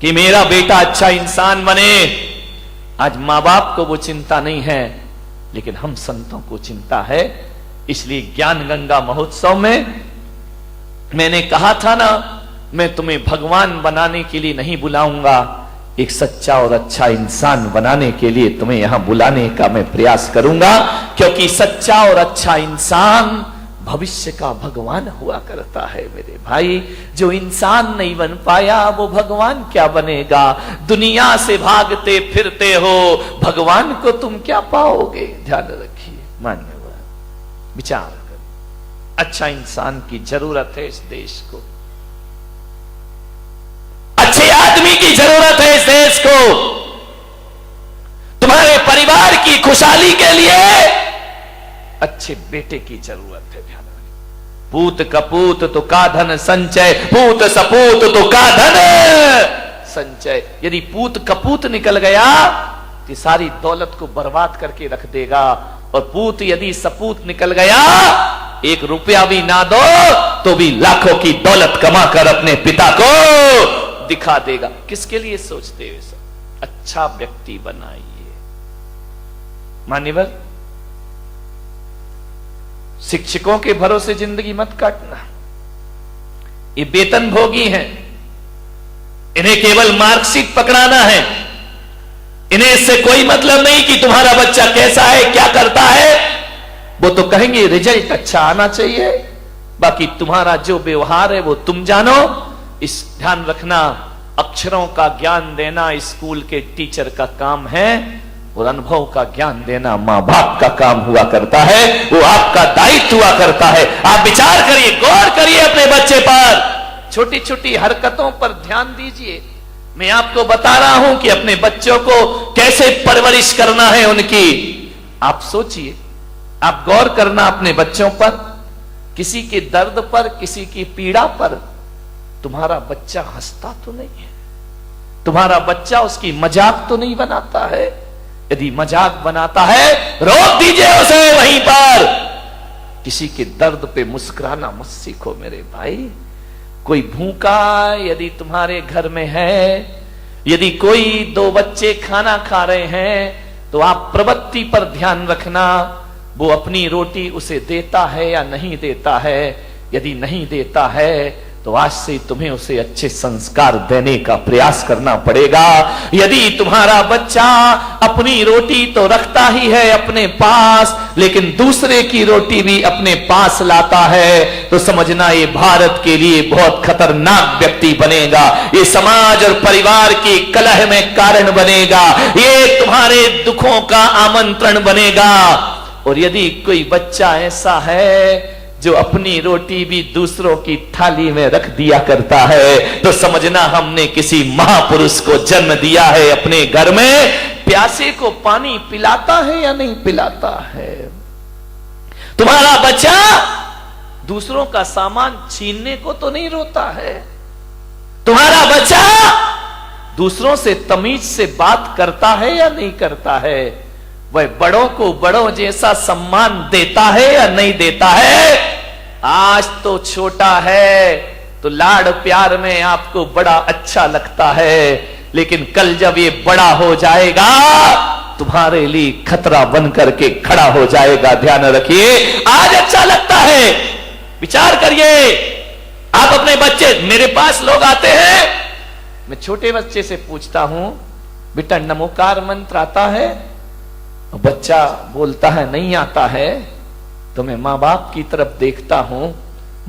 कि मेरा बेटा अच्छा इंसान बने। आज मां बाप को वो चिंता नहीं है, लेकिन हम संतों को चिंता है। इसलिए ज्ञान गंगा महोत्सव में मैंने कहा था ना, मैं तुम्हें भगवान बनाने के लिए नहीं बुलाऊंगा, एक सच्चा और अच्छा इंसान बनाने के लिए तुम्हें यहां बुलाने का मैं प्रयास करूंगा। क्योंकि सच्चा और अच्छा इंसान भविष्य का भगवान हुआ करता है मेरे भाई। जो इंसान नहीं बन पाया वो भगवान क्या बनेगा। दुनिया से भागते फिरते हो, भगवान को तुम क्या पाओगे। ध्यान रखिए, मान्यवर, विचार कर। अच्छा इंसान की जरूरत है इस देश को, अच्छे आदमी की जरूरत है इस देश को। तुम्हारे परिवार की खुशहाली के लिए अच्छे बेटे की जरूरत है। ध्यान रखिए, पूत कपूत तो का धन संचय, पूत सपूत तो का धन संचय। यदि पूत कपूत निकल गया तो सारी दौलत को बर्बाद करके रख देगा, और पूत यदि सपूत निकल गया, एक रुपया भी ना दो तो भी लाखों की दौलत कमाकर अपने पिता को दिखा देगा। किसके लिए सोचते हो सब? अच्छा व्यक्ति बनाइए। मान्यवर, शिक्षकों के भरोसे जिंदगी मत काटना। ये वेतन भोगी हैं, इन्हें केवल मार्कशीट पकड़ाना है। इन्हें इससे कोई मतलब नहीं कि तुम्हारा बच्चा कैसा है, क्या करता है। वो तो कहेंगे रिजल्ट अच्छा आना चाहिए, बाकी तुम्हारा जो व्यवहार है वो तुम जानो। इस ध्यान रखना, अक्षरों का ज्ञान देना स्कूल के टीचर का काम है, और अनुभव का ज्ञान देना मां बाप का काम हुआ करता है। वो आपका दायित्व हुआ करता है। आप विचार करिए, गौर करिए अपने बच्चे पर, छोटी छोटी हरकतों पर ध्यान दीजिए। मैं आपको बता रहा हूं कि अपने बच्चों को कैसे परवरिश करना है उनकी। आप सोचिए, आप गौर करना अपने बच्चों पर, किसी के दर्द पर, किसी की पीड़ा पर तुम्हारा बच्चा हंसता तो नहीं है, तुम्हारा बच्चा उसकी मजाक तो नहीं बनाता है। यदि मजाक बनाता है, रोक दीजिए उसे वहीं पर। किसी के दर्द पे मुस्कुराना मत सीखो मेरे भाई। कोई भूखा यदि तुम्हारे घर में है, यदि कोई दो बच्चे खाना खा रहे हैं, तो आप प्रवृत्ति पर ध्यान रखना, वो अपनी रोटी उसे देता है या नहीं देता है। यदि नहीं देता है तो आज से तुम्हें उसे अच्छे संस्कार देने का प्रयास करना पड़ेगा। यदि तुम्हारा बच्चा अपनी रोटी तो रखता ही है अपने पास, लेकिन दूसरे की रोटी भी अपने पास लाता है, तो समझना ये भारत के लिए बहुत खतरनाक व्यक्ति बनेगा। ये समाज और परिवार की कलह में कारण बनेगा। ये तुम्हारे दुखों का आमंत्रण बनेगा। और यदि कोई बच्चा ऐसा है जो अपनी रोटी भी दूसरों की थाली में रख दिया करता है, तो समझना हमने किसी महापुरुष को जन्म दिया है अपने घर में। प्यासे को पानी पिलाता है या नहीं पिलाता है। तुम्हारा बच्चा दूसरों का सामान छीनने को तो नहीं रोता है। तुम्हारा बच्चा दूसरों से तमीज से बात करता है या नहीं करता है। वह बड़ों को बड़ों जैसा सम्मान देता है या नहीं देता है। आज तो छोटा है तो लाड़ प्यार में आपको बड़ा अच्छा लगता है, लेकिन कल जब ये बड़ा हो जाएगा तुम्हारे लिए खतरा बन करके खड़ा हो जाएगा। ध्यान रखिए, आज अच्छा लगता है। विचार करिए, आप अपने बच्चे, मेरे पास लोग आते हैं, मैं छोटे बच्चे से पूछता हूं, बेटा नमोकार मंत्र आता है? बच्चा बोलता है नहीं आता है। तो मैं माँ बाप की तरफ देखता हूं,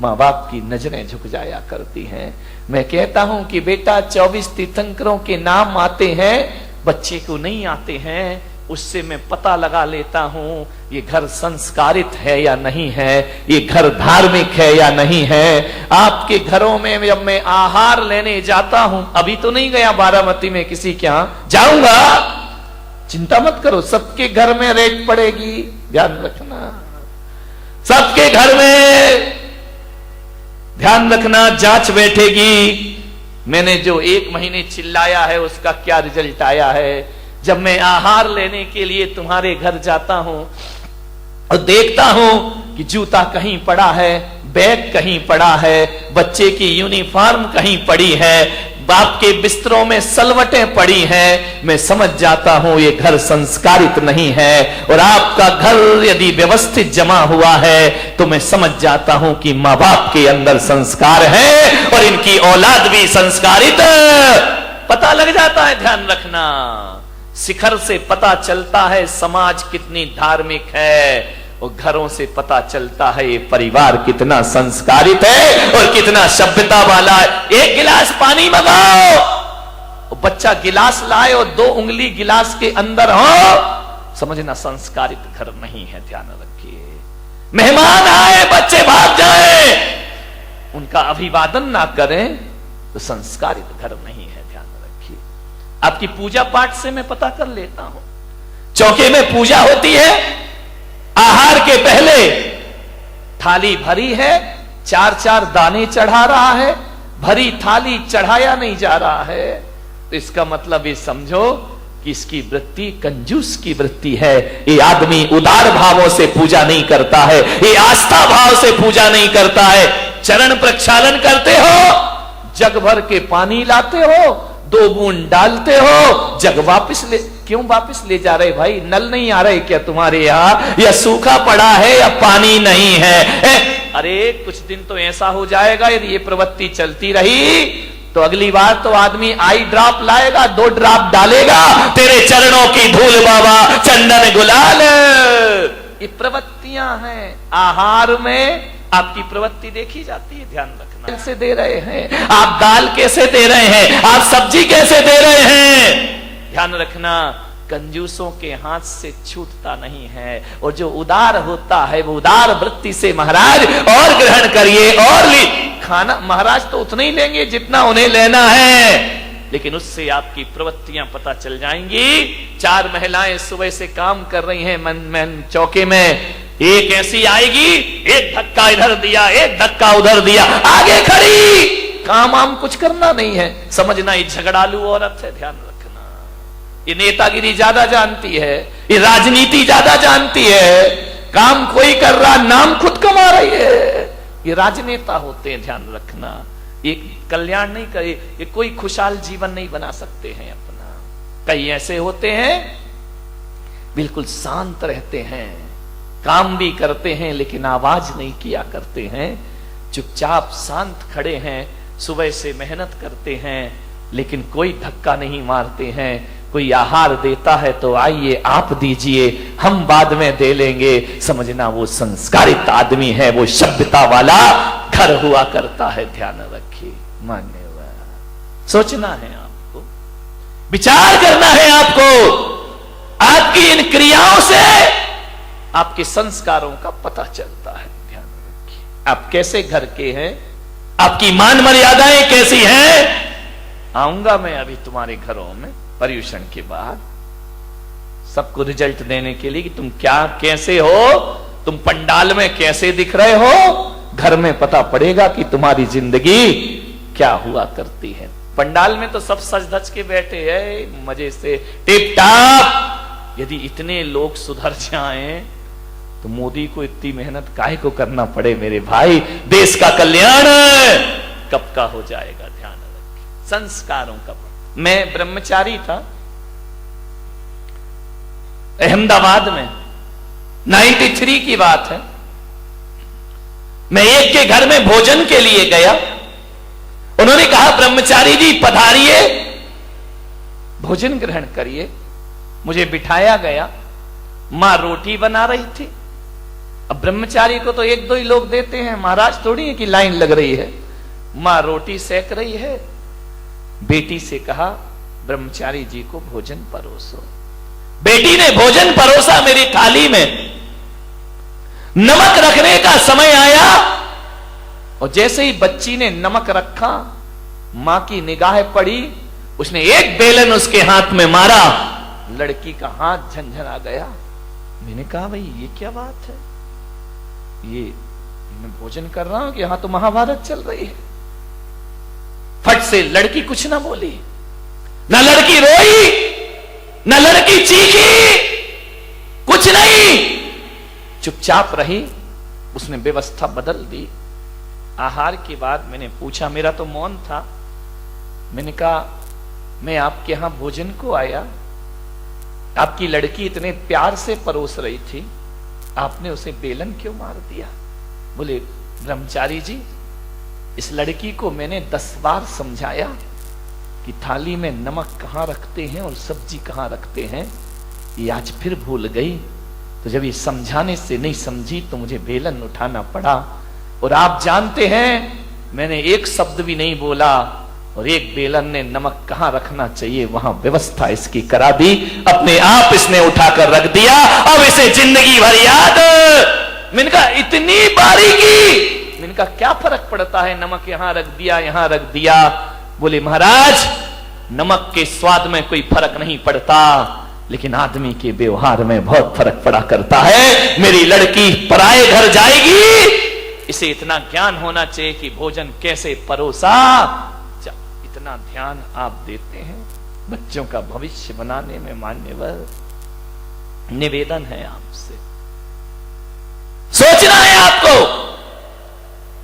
माँ बाप की नजरें झुक जाया करती हैं। मैं कहता हूं कि बेटा 24 तीर्थंकरों के नाम आते हैं, बच्चे को नहीं आते हैं। उससे मैं पता लगा लेता हूं ये घर संस्कारित है या नहीं है, ये घर धार्मिक है या नहीं है। आपके घरों में जब मैं आहार लेने जाता हूं, अभी तो नहीं गया बारामती में किसी के यहां, जाऊंगा, चिंता मत करो, सबके घर में रेट पड़ेगी। ध्यान रखना, सबके घर में ध्यान रखना, जांच बैठेगी। मैंने जो 1 महीने चिल्लाया है उसका क्या रिजल्ट आया है। जब मैं आहार लेने के लिए तुम्हारे घर जाता हूं और देखता हूं कि जूता कहीं पड़ा है, बैग कहीं पड़ा है, बच्चे की यूनिफॉर्म कहीं पड़ी है, आपके बिस्तरों में सलवटें पड़ी हैं, मैं समझ जाता हूं ये घर संस्कारित नहीं है। और आपका घर यदि व्यवस्थित जमा हुआ है तो मैं समझ जाता हूं कि मां बाप के अंदर संस्कार है और इनकी औलाद भी संस्कारित पता लग जाता है। ध्यान रखना, शिखर से पता चलता है समाज कितनी धार्मिक है, और घरों से पता चलता है ये परिवार कितना संस्कारित है और कितना सभ्यता वाला है। एक गिलास पानी मंगाओ, बच्चा गिलास लाए और 2 उंगली गिलास के अंदर हो, समझना संस्कारित घर नहीं है। ध्यान रखिए, मेहमान आए बच्चे भाग जाए, उनका अभिवादन ना करें तो संस्कारित घर नहीं है। ध्यान रखिए, आपकी पूजा पाठ से मैं पता कर लेता हूं। चौके में पूजा होती है, आहार के पहले थाली भरी है, 4-4 दाने चढ़ा रहा है, भरी थाली चढ़ाया नहीं जा रहा है, तो इसका मतलब ये समझो कि इसकी वृत्ति कंजूस की वृत्ति है। ये आदमी उदार भावों से पूजा नहीं करता है, ये आस्था भाव से पूजा नहीं करता है। चरण प्रक्षालन करते हो, जग भर के पानी लाते हो, 2 बूंद डालते हो, जग वापस ले, क्यों वापस ले जा रहे भाई? नल नहीं आ रहे क्या तुम्हारे यहां, या सूखा पड़ा है या पानी नहीं है? अरे कुछ दिन तो ऐसा हो जाएगा यदि ये प्रवृत्ति चलती रही तो अगली बार तो आदमी आई ड्रॉप लाएगा, 2 ड्रॉप डालेगा, तेरे चरणों की धूल बाबा चंदन गुलाल। ये प्रवृत्तियां हैं, आहार में आपकी प्रवृत्ति देखी जाती है। ध्यान रखना, कैसे दे रहे हैं आप, दाल कैसे दे रहे हैं आप, सब्जी कैसे दे रहे हैं। ध्यान रखना, कंजूसों के हाथ से छूटता नहीं है, और जो उदार होता है वो उदार वृत्ति से महाराज और ग्रहण करिए और ली। खाना महाराज तो उतना ही लेंगे जितना उन्हें लेना है, लेकिन उससे आपकी प्रवृत्तियां पता चल जाएंगी। 4 महिलाएं सुबह से काम कर रही हैं मन चौके में, एक ऐसी आएगी, एक धक्का इधर दिया, एक धक्का उधर दिया, आगे खड़ी, काम आम कुछ करना नहीं है, समझना ये झगड़ालू औरत है। ध्यान रखना, ये नेतागिरी ज्यादा जानती है, ये राजनीति ज्यादा जानती है, काम कोई कर रहा, नाम खुद कमा रही है, ये राजनेता होते हैं। ध्यान रखना, ये कल्याण नहीं करे, ये कोई खुशहाल जीवन नहीं बना सकते हैं अपना। कई ऐसे होते हैं बिल्कुल शांत रहते हैं, काम भी करते हैं लेकिन आवाज नहीं किया करते हैं, चुपचाप शांत खड़े हैं, सुबह से मेहनत करते हैं लेकिन कोई धक्का नहीं मारते हैं। कोई आहार देता है तो आइए आप दीजिए, हम बाद में दे लेंगे, समझना वो संस्कारित आदमी है, वो सभ्यता वाला घर हुआ करता है। ध्यान रखिए, मान्यवर, सोचना है आपको, विचार करना है आपको, आपकी इन क्रियाओं से आपके संस्कारों का पता चलता है। ध्यान रखिए, आप कैसे घर के हैं, आपकी मान मर्यादाएं कैसी हैं। आऊंगा मैं अभी तुम्हारे घरों में पर्यूषण के बाद, सबको रिजल्ट देने के लिए कि तुम क्या कैसे हो, तुम पंडाल में कैसे दिख रहे हो, घर में पता पड़ेगा कि तुम्हारी जिंदगी क्या हुआ करती है। पंडाल में तो सब सज धज के बैठे हैं मजे से टिप टाप। यदि इतने लोग सुधर जाएं तो मोदी को इतनी मेहनत काहे को करना पड़े मेरे भाई, देश का कल्याण कब का हो जाएगा। ध्यान रखिए, संस्कारों का। मैं ब्रह्मचारी था अहमदाबाद में, 93 की बात है। मैं एक के घर में भोजन के लिए गया, उन्होंने कहा ब्रह्मचारी जी पधारिए, भोजन ग्रहण करिए। मुझे बिठाया गया, मां रोटी बना रही थी। अब ब्रह्मचारी को तो 1-2 ही लोग देते हैं, महाराज थोड़ी है कि लाइन लग रही है। मां रोटी सेक रही है, बेटी से कहा ब्रह्मचारी जी को भोजन परोसो। बेटी ने भोजन परोसा मेरी थाली में। नमक रखने का समय आया और जैसे ही बच्ची ने नमक रखा, मां की निगाह पड़ी, उसने एक बेलन उसके हाथ में मारा, लड़की का हाथ झंझना गया। मैंने कहा भाई ये क्या बात है, ये मैं भोजन कर रहा हूं कि यहां तो महाभारत चल रही है। फट से लड़की कुछ ना बोली, ना लड़की रोई, ना लड़की चीखी, कुछ नहीं, चुपचाप रही। उसने व्यवस्था बदल दी। आहार के बाद मैंने पूछा, मेरा तो मौन था, मैंने कहा मैं आपके यहां भोजन को आया, आपकी लड़की इतने प्यार से परोस रही थी, आपने उसे बेलन क्यों मार दिया? बोले ब्रह्मचारी जी, इस लड़की को मैंने 10 बार समझाया कि थाली में नमक कहां रखते हैं और सब्जी कहां रखते हैं, ये आज फिर भूल गई। तो जब ये समझाने से नहीं समझी तो मुझे बेलन उठाना पड़ा। और आप जानते हैं मैंने एक शब्द भी नहीं बोला और एक बेलन ने नमक कहां रखना चाहिए वहां व्यवस्था इसकी करा दी, अपने आप इसने उठाकर रख दिया। अब इसे जिंदगी भर याद। मैंने कहा इतनी बारीकी, मैंने कहा क्या फर्क पड़ता है, नमक यहां रख दिया यहां रख दिया। बोले महाराज नमक के स्वाद में कोई फर्क नहीं पड़ता, लेकिन आदमी के व्यवहार में बहुत फर्क पड़ा करता है। मेरी लड़की पराये घर जाएगी, इसे इतना ज्ञान होना चाहिए कि भोजन कैसे परोसा। इतना ध्यान आप देते हैं बच्चों का भविष्य बनाने में। मान्यवर निवेदन है आपसे, सोचना है आपको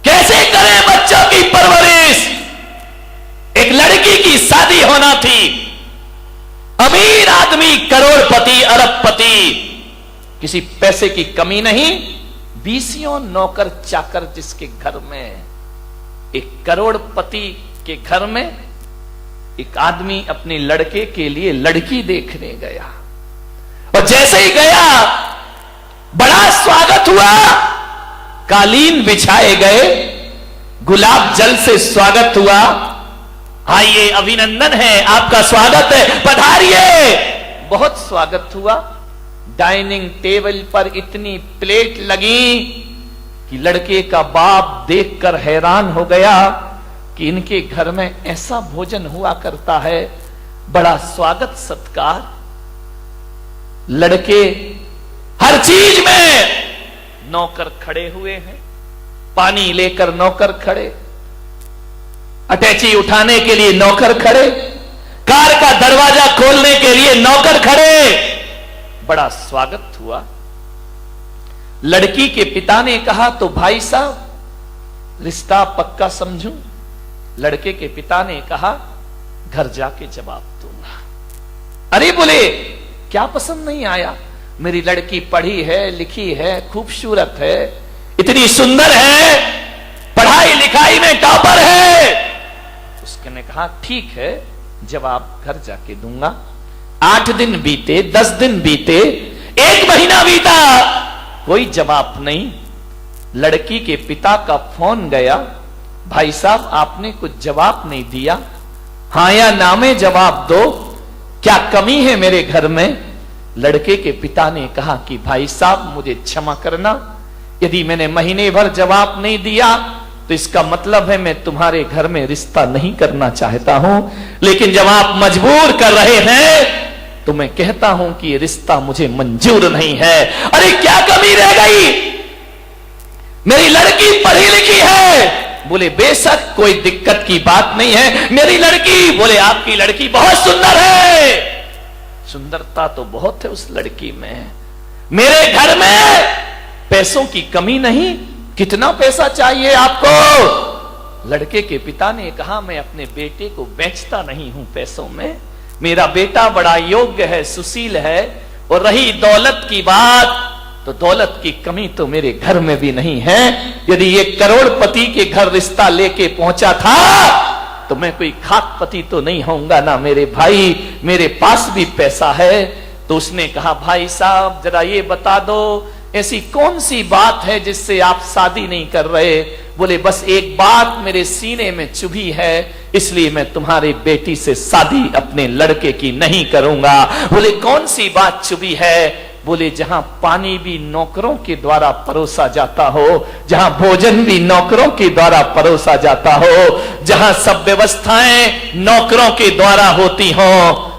कैसे करें बच्चों की परवरिश। एक लड़की की शादी होना थी, अमीर आदमी, करोड़पति, अरबपति, किसी पैसे की कमी नहीं, 20 नौकर चाकर जिसके घर में, एक करोड़पति के घर में एक आदमी अपने लड़के के लिए लड़की देखने गया। और जैसे ही गया बड़ा स्वागत हुआ, कालीन बिछाए गए, गुलाब जल से स्वागत हुआ। आइए अभिनंदन है, आपका स्वागत है, पधारिए। बहुत स्वागत हुआ। डाइनिंग टेबल पर इतनी प्लेट लगी कि लड़के का बाप देखकर हैरान हो गया कि इनके घर में ऐसा भोजन हुआ करता है, बड़ा स्वागत सत्कार। लड़के हर चीज में, नौकर खड़े हुए हैं, पानी लेकर नौकर खड़े, अटैची उठाने के लिए नौकर खड़े, कार का दरवाजा खोलने के लिए नौकर खड़े। बड़ा स्वागत हुआ। लड़की के पिता ने कहा तो भाई साहब रिश्ता पक्का समझूं। लड़के के पिता ने कहा घर जाके जवाब दूंगा। अरे बोले क्या पसंद नहीं आया? मेरी लड़की पढ़ी है, लिखी है, खूबसूरत है, इतनी सुंदर है, पढ़ाई लिखाई में टॉपर है। उसने कहा ठीक है, जवाब घर जाके दूंगा। 8 दिन बीते, 10 दिन बीते, 1 महीना बीता, कोई जवाब नहीं। लड़की के पिता का फोन गया, भाई साहब आपने कुछ जवाब नहीं दिया, हां या ना में जवाब दो, क्या कमी है मेरे घर में? लड़के के पिता ने कहा कि भाई साहब मुझे क्षमा करना, यदि मैंने महीने भर जवाब नहीं दिया तो इसका मतलब है मैं तुम्हारे घर में रिश्ता नहीं करना चाहता हूं, लेकिन जब आप मजबूर कर रहे हैं तो मैं कहता हूं कि ये रिश्ता मुझे मंजूर नहीं है। अरे क्या कमी रह गई? मेरी लड़की पढ़ी लिखी है। बोले बेशक कोई दिक्कत की बात नहीं है, मेरी लड़की, बोले आपकी लड़की बहुत सुंदर है। सुंदरता तो बहुत है उस लड़की में। मेरे घर में पैसों की कमी नहीं, कितना पैसा चाहिए आपको? लड़के के पिता ने कहा मैं अपने बेटे को बेचता नहीं हूं पैसों में, मेरा बेटा बड़ा योग्य है, सुशील है। और रही दौलत की बात, तो दौलत की कमी तो मेरे घर में भी नहीं है। यदि ये करोड़पति के घर रिश्ता लेके पहुंचा था तो मैं कोई खाकपति तो नहीं होऊंगा ना मेरे भाई, मेरे पास भी पैसा है। तो उसने कहा भाई साहब जरा ये बता दो ऐसी कौन सी बात है जिससे आप शादी नहीं कर रहे? बोले बस एक बात मेरे सीने में चुभी है, इसलिए मैं तुम्हारी बेटी से शादी अपने लड़के की नहीं करूंगा। बोले कौन सी बात चुभी है? बोले जहां पानी भी नौकरों के द्वारा परोसा जाता हो, जहां भोजन भी नौकरों के द्वारा परोसा जाता हो, जहां सब व्यवस्थाएं नौकरों के द्वारा होती हो,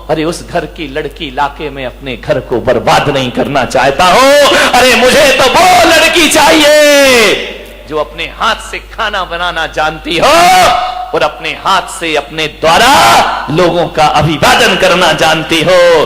अरे उस घर की लड़की लाके मैं अपने घर को बर्बाद नहीं करना चाहता हूं। अरे मुझे तो वो लड़की चाहिए जो अपने हाथ से खाना बनाना जानती हो और अपने हाथ से अपने द्वारा लोगों का अभिवादन करना जानती हो।